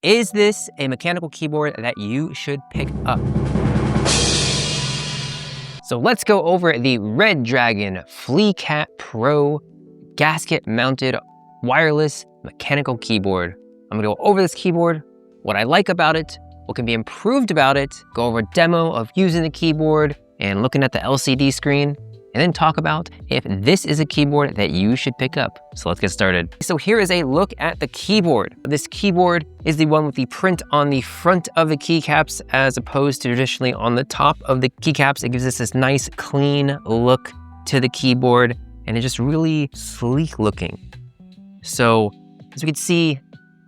Is this a mechanical keyboard that you should pick up? So let's go over the Redragon FleeCat Pro gasket-mounted wireless mechanical keyboard. I'm gonna go over this keyboard, what I like about it, what can be improved about it, go over a demo of using the keyboard and looking at the LCD screen, and then talk about if this is a keyboard that you should pick up. So let's get started. So here is a look at the keyboard. This keyboard is the one with the print on the front of the keycaps as opposed to traditionally on the top of the keycaps. It gives us this nice clean look to the keyboard and it's just really sleek looking. So as we can see,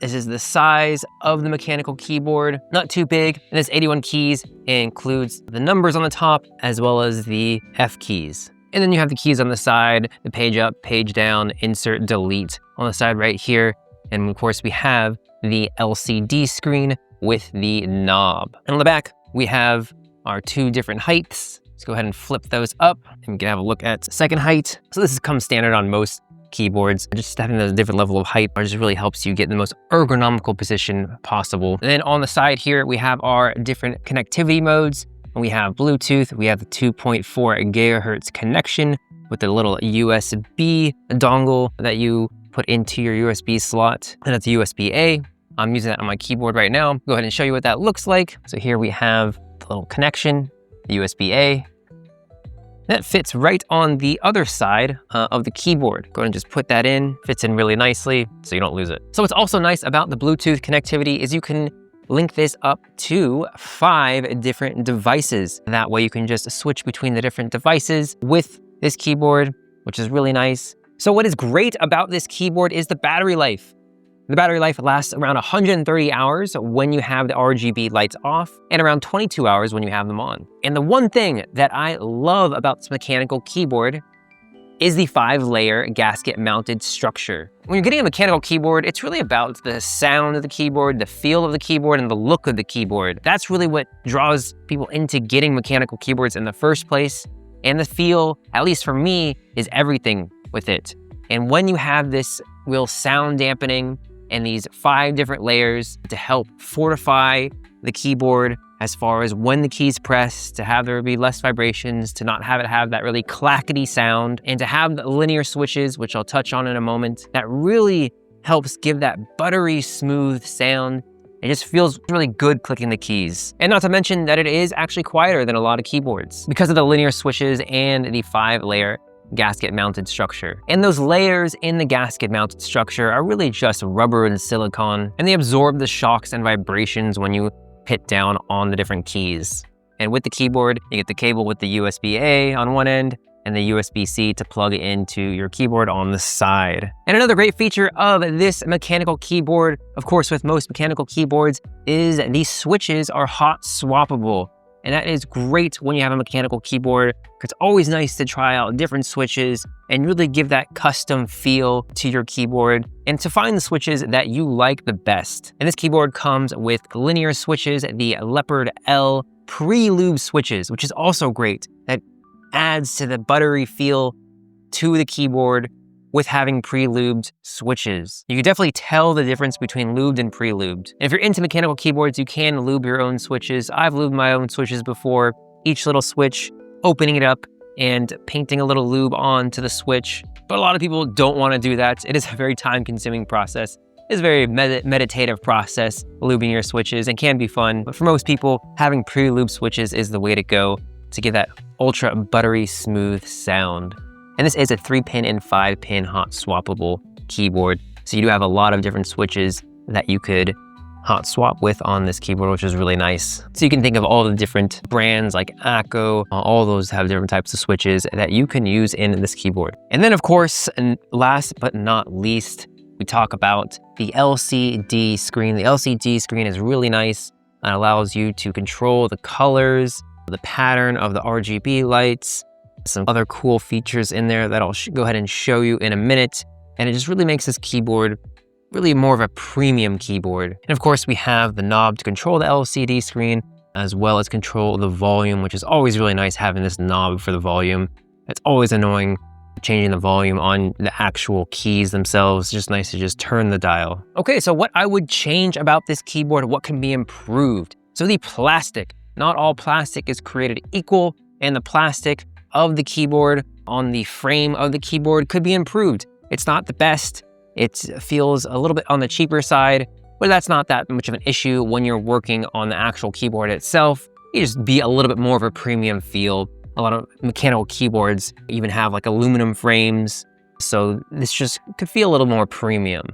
this is the size of the mechanical keyboard, not too big. And this 81 keys includes the numbers on the top as well as the F keys. And then you have the keys on the side, the page up, page down, insert, delete on the side right here. And of course we have the LCD screen with the knob. And on the back, we have our two different heights. Let's go ahead and flip those up and we can have a look at second height. So this comes standard on most keyboards. Just having a different level of height just really helps you get in the most ergonomical position possible. And then on the side here, we have our different connectivity modes. We have Bluetooth, we have the 2.4 gigahertz connection with the little USB dongle that you put into your USB slot. And that's USB-A. I'm using that on my keyboard right now. Go ahead and show you what that looks like. So here we have the little connection, the USB-A. That fits right on the other side of the keyboard. Go ahead and just put that in, fits in really nicely so you don't lose it. So what's also nice about the Bluetooth connectivity is you can link this up to 5 different devices. That way you can just switch between the different devices with this keyboard, which is really nice. So what is great about this keyboard is the battery life. The battery life lasts around 130 hours when you have the RGB lights off and around 22 hours when you have them on. And the one thing that I love about this mechanical keyboard is the 5-layer gasket-mounted structure. When you're getting a mechanical keyboard, it's really about the sound of the keyboard, the feel of the keyboard, and the look of the keyboard. That's really what draws people into getting mechanical keyboards in the first place. And the feel, at least for me, is everything with it. And when you have this real sound dampening and these 5 different layers to help fortify the keyboard as far as when the keys press, to have there be less vibrations, to not have it have that really clackety sound, and to have the linear switches, which I'll touch on in a moment, that really helps give that buttery smooth sound. It just feels really good clicking the keys. And not to mention that it is actually quieter than a lot of keyboards because of the linear switches and the 5-layer gasket-mounted structure. And those layers in the gasket-mounted structure are really just rubber and silicone, and they absorb the shocks and vibrations when you hit down on the different keys. And with the keyboard, you get the cable with the USB-A on one end and the USB-C to plug into your keyboard on the side. And another great feature of this mechanical keyboard, of course with most mechanical keyboards, is these switches are hot swappable. And that is great when you have a mechanical keyboard, because it's always nice to try out different switches and really give that custom feel to your keyboard and to find the switches that you like the best. And this keyboard comes with linear switches, the Leopard L pre-lubed switches, which is also great. That adds to the buttery feel to the keyboard with having pre-lubed switches. You can definitely tell the difference between lubed and pre-lubed. And if you're into mechanical keyboards, you can lube your own switches. I've lubed my own switches before. Each little switch, opening it up and painting a little lube onto the switch. But a lot of people don't want to do that. It is a very time-consuming process. It's a very meditative process, lubing your switches, and can be fun. But for most people, having pre-lubed switches is the way to go to get that ultra buttery smooth sound. And this is a 3-pin and 5-pin hot swappable keyboard. So you do have a lot of different switches that you could hot swap with on this keyboard, which is really nice. So you can think of all the different brands like Acco, all those have different types of switches that you can use in this keyboard. And then of course, and last but not least, we talk about the LCD screen. The LCD screen is really nice. It allows you to control the colors, the pattern of the RGB lights, some other cool features in there that I'll go ahead and show you in a minute. And it just really makes this keyboard really more of a premium keyboard. And of course we have the knob to control the LCD screen as well as control the volume, which is always really nice having this knob for the volume. It's always annoying changing the volume on the actual keys themselves. Just nice to just turn the dial. Okay, so what I would change about this keyboard, what can be improved? So the plastic, not all plastic is created equal, and the plastic of the keyboard on the frame of the keyboard could be improved. It's not the best. It feels a little bit on the cheaper side, but that's not that much of an issue when you're working on the actual keyboard itself. You just be a little bit more of a premium feel. A lot of mechanical keyboards even have like aluminum frames, so this just could feel a little more premium.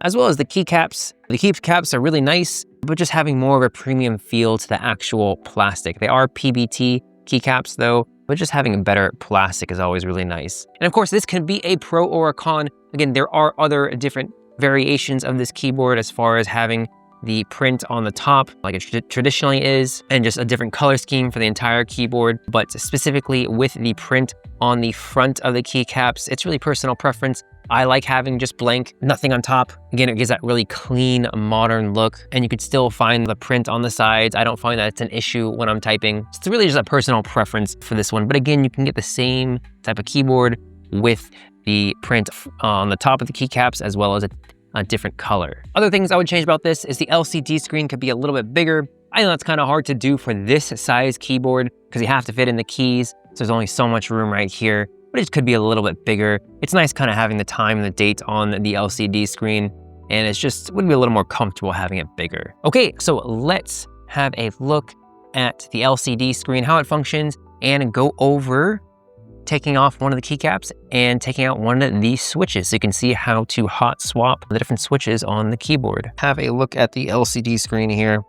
As well as the keycaps. The keycaps are really nice, but just having more of a premium feel to the actual plastic. They are PBT keycaps though, but just having a better plastic is always really nice. And of course, this can be a pro or a con. Again, there are other different variations of this keyboard as far as having the print on the top like it traditionally is, and just a different color scheme for the entire keyboard. But specifically with the print on the front of the keycaps, it's really personal preference. I like having just blank, nothing on top. Again, it gives that really clean, modern look, and you could still find the print on the sides. I don't find that it's an issue when I'm typing. It's really just a personal preference for this one. But again, you can get the same type of keyboard with the print on the top of the keycaps as well as a different color. Other things I would change about this is the LCD screen could be a little bit bigger. I know that's kind of hard to do for this size keyboard because you have to fit in the keys. So there's only so much room right here, but it could be a little bit bigger. It's nice kind of having the time and the date on the LCD screen, and it's just would be a little more comfortable having it bigger. Okay, so let's have a look at the LCD screen, how it functions, and go over taking off one of the keycaps and taking out one of these switches so you can see how to hot swap the different switches on the keyboard. Have a look at the LCD screen here.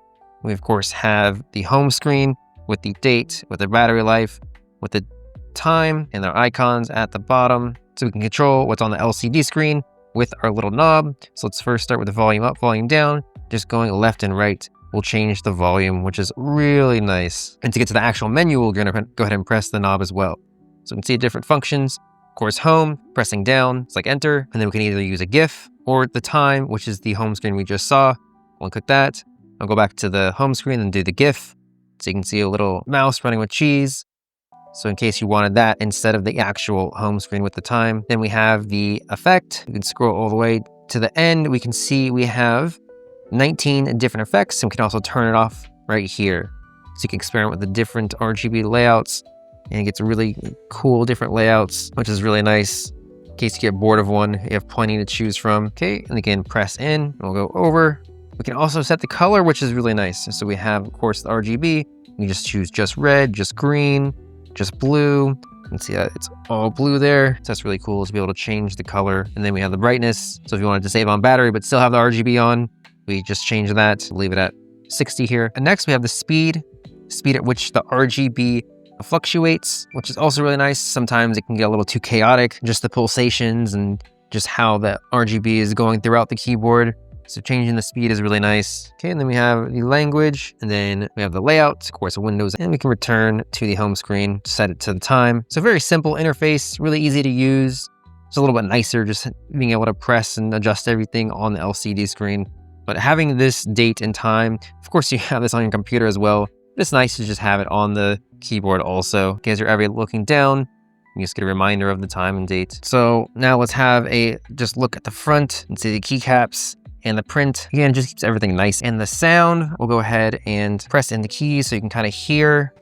We of course have the home screen with the date, with the battery life, with the time, and our icons at the bottom. So we can control what's on the LCD screen with our little knob. So let's first start with the volume up, volume down. Just going left and right will change the volume, which is really nice. And to get to the actual menu, we're gonna go ahead and press the knob as well. So we can see different functions. Of course, home, pressing down, it's like enter, and then we can either use a GIF or the time, which is the home screen we just saw. One click that. I'll go back to the home screen and do the GIF. So you can see a little mouse running with cheese. So in case you wanted that instead of the actual home screen with the time. Then we have the effect. You can scroll all the way to the end. We can see we have 19 different effects, and we can also turn it off right here. So you can experiment with the different RGB layouts, and it gets really cool different layouts, which is really nice. In case you get bored of one, you have plenty to choose from. Okay, and again, press in, and we'll go over. We can also set the color, which is really nice. So we have, of course, the RGB. You just choose just red, just green, just blue. You can see that it's all blue there. So that's really cool to be able to change the color. And then we have the brightness. So if you wanted to save on battery, but still have the RGB on, we just change that, leave it at 60 here. And next we have the speed at which the RGB fluctuates, which is also really nice. Sometimes it can get a little too chaotic, just the pulsations and just how the RGB is going throughout the keyboard. So changing the speed is really nice. Okay, and then we have the language, and then we have the layout, of course, Windows, and we can return to the home screen, set it to the time. So very simple interface, really easy to use. It's a little bit nicer just being able to press and adjust everything on the LCD screen. But having this date and time, of course you have this on your computer as well. It's nice to just have it on the keyboard also. In case you're ever looking down, you just get a reminder of the time and date. So now let's have a just look at the front and see the keycaps and the print. Again, just keeps everything nice. And the sound, we'll go ahead and press in the keys so you can kind of hear.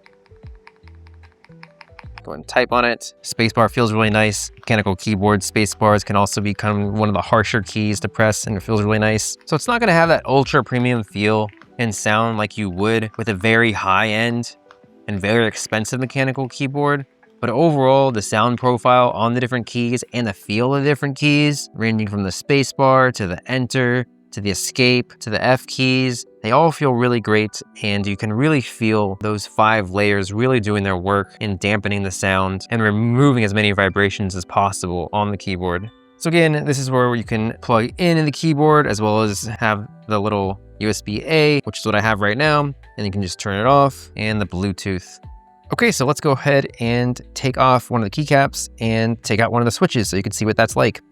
Go ahead and type on it. Spacebar feels really nice. Mechanical keyboard spacebars can also become one of the harsher keys to press, and it feels really nice. So it's not gonna have that ultra premium feel and sound like you would with a very high end and very expensive mechanical keyboard. But overall, the sound profile on the different keys and the feel of the different keys, ranging from the spacebar to the enter, to the escape, to the F keys, they all feel really great, and you can really feel those 5 layers really doing their work in dampening the sound and removing as many vibrations as possible on the keyboard. So again, this is where you can plug in the keyboard as well as have the little USB-A, which is what I have right now, and you can just turn it off, and the Bluetooth. Okay, so let's go ahead and take off one of the keycaps and take out one of the switches so you can see what that's like.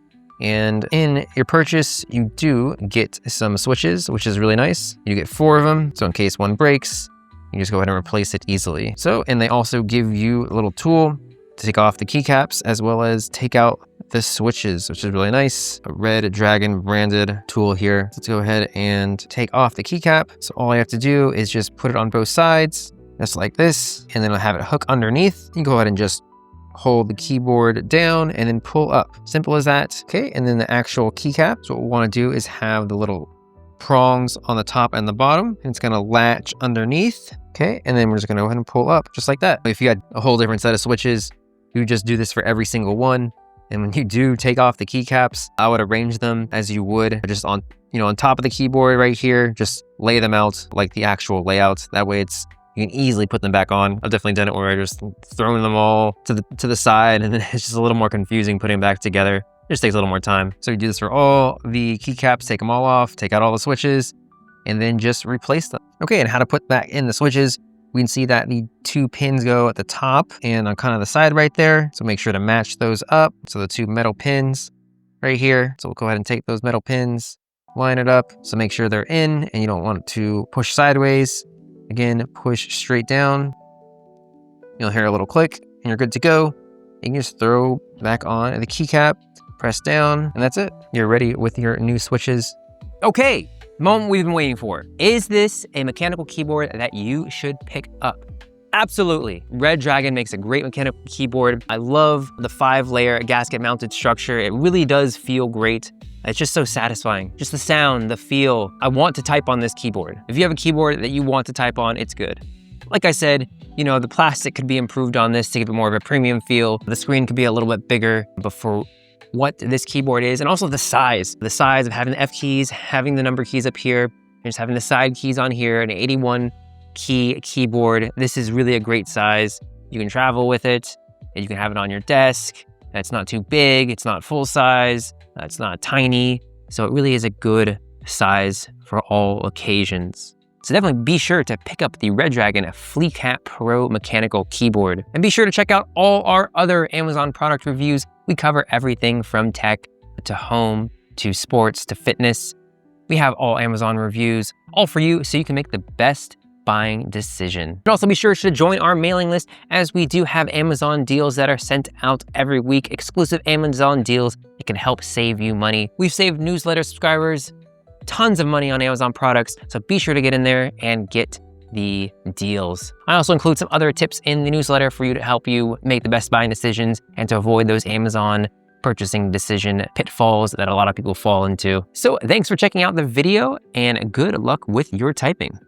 And in your purchase, you do get some switches, which is really nice. You get 4 of them, so in case one breaks, you just go ahead and replace it easily. So, and they also give you a little tool take off the keycaps as well as take out the switches, which is really nice. A Redragon branded tool here. Let's go ahead and take off the keycap. So all I have to do is just put it on both sides, just like this, and then I'll have it hook underneath. You can go ahead and just hold the keyboard down and then pull up. Simple as that. Okay, and then the actual keycap. So what we want to do is have the little prongs on the top and the bottom, and it's going to latch underneath. Okay, and then we're just going to go ahead and pull up just like that. If you had a whole different set of switches, you would just do this for every single one. And when you do take off the keycaps, I would arrange them as you would just on, on top of the keyboard right here. Just lay them out like the actual layout. That way you can easily put them back on. I've definitely done it where I just thrown them all to the side, and then it's just a little more confusing putting them back together. It just takes a little more time. So you do this for all the keycaps, take them all off, take out all the switches, and then just replace them. Okay, and how to put back in the switches. We can see that the 2 pins go at the top and on kind of the side right there. So make sure to match those up. So the 2 metal pins right here. So we'll go ahead and take those metal pins, line it up. So make sure they're in, and you don't want it to push sideways. Again, push straight down. You'll hear a little click and you're good to go. You can just throw back on the keycap, press down, and that's it. You're ready with your new switches. Okay. Moment we've been waiting for. Is this a mechanical keyboard that you should pick up? Absolutely. Redragon makes a great mechanical keyboard. I love the 5-layer gasket mounted structure. It really does feel great. It's just so satisfying. Just the sound, the feel. I want to type on this keyboard. If you have a keyboard that you want to type on, it's good. Like I said, the plastic could be improved on this to give it more of a premium feel. The screen could be a little bit bigger, but for what this keyboard is, and also the size of having the F keys, having the number keys up here, and just having the side keys on here, an 81 key keyboard. This is really a great size. You can travel with it, and you can have it on your desk. It's not too big, it's not full size, it's not tiny. So it really is a good size for all occasions. So definitely be sure to pick up the Redragon FleeCat Pro mechanical keyboard. And be sure to check out all our other Amazon product reviews. We cover everything from tech to home to sports to fitness. We have all Amazon reviews, all for you, so you can make the best buying decision. And also be sure to join our mailing list, as we do have Amazon deals that are sent out every week, exclusive Amazon deals that can help save you money. We've saved newsletter subscribers tons of money on Amazon products, so be sure to get in there and get the deals. I also include some other tips in the newsletter for you to help you make the best buying decisions and to avoid those Amazon purchasing decision pitfalls that a lot of people fall into. So thanks for checking out the video, and good luck with your typing.